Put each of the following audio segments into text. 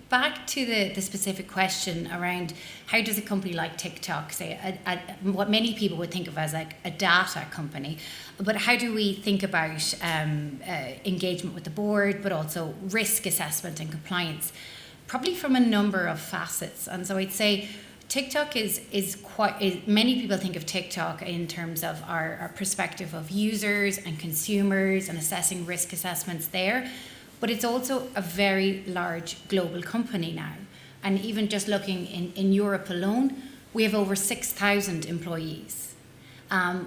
back to the specific question around how does a company like TikTok, say, what many people would think of as like a data company, but how do we think about engagement with the board, but also risk assessment and compliance, probably from a number of facets. And so I'd say TikTok is many people think of TikTok in terms of our perspective of users and consumers and assessing risk assessments there. But it's also a very large global company now. And even just looking in Europe alone, we have over 6,000 employees.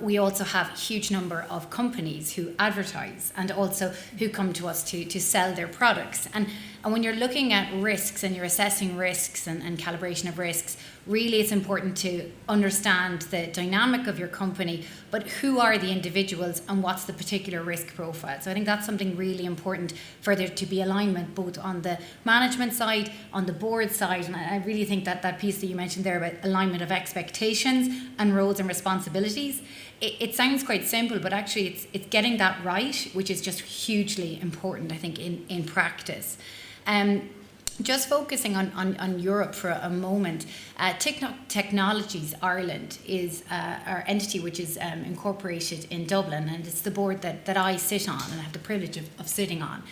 We also have a huge number of companies who advertise and also who come to us to sell their products. And when you're looking at risks and you're assessing risks and calibration of risks, really it's important to understand the dynamic of your company, but who are the individuals and what's the particular risk profile. So I think that's something really important for there to be alignment both on the management side, on the board side, and I really think that piece that you mentioned there about alignment of expectations and roles and responsibilities, it sounds quite simple, but actually it's getting that right, which is just hugely important, I think, in practice. Just focusing on Europe for a moment, TikTok Technologies Ireland is our entity which is incorporated in Dublin, and it's the board that I sit on and I have the privilege of sitting on.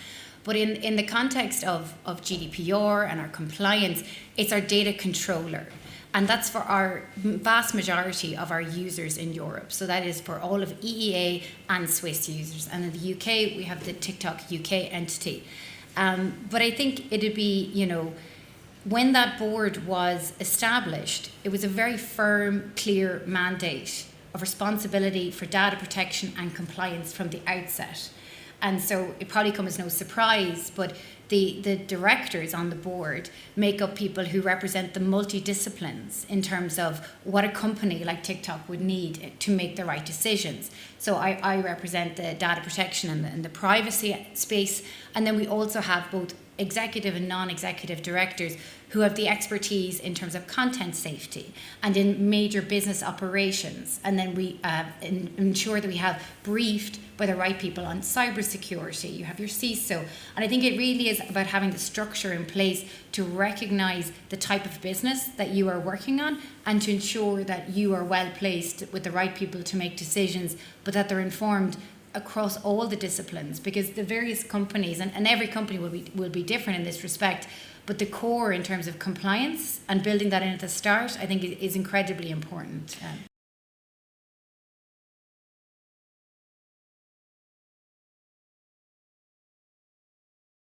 But in the context of GDPR and our compliance, it's our data controller. And that's for our vast majority of our users in Europe. So that is for all of EEA and Swiss users. And in the UK, we have the TikTok UK entity. But I think it'd be, when that board was established, it was a very firm, clear mandate of responsibility for data protection and compliance from the outset. And so it probably comes as no surprise, but the directors on the board make up people who represent the multidisciplines in terms of what a company like TikTok would need to make the right decisions. So I represent the data protection and the privacy space, and then we also have both executive and non-executive directors who have the expertise in terms of content safety and in major business operations. And then we ensure that we have briefed by the right people on cybersecurity. You have your CISO. And I think it really is about having the structure in place to recognize the type of business that you are working on and to ensure that you are well placed with the right people to make decisions, but that they're informed across all the disciplines, because the various companies and every company will be different in this respect, but the core in terms of compliance and building that in at the start, I think is incredibly important.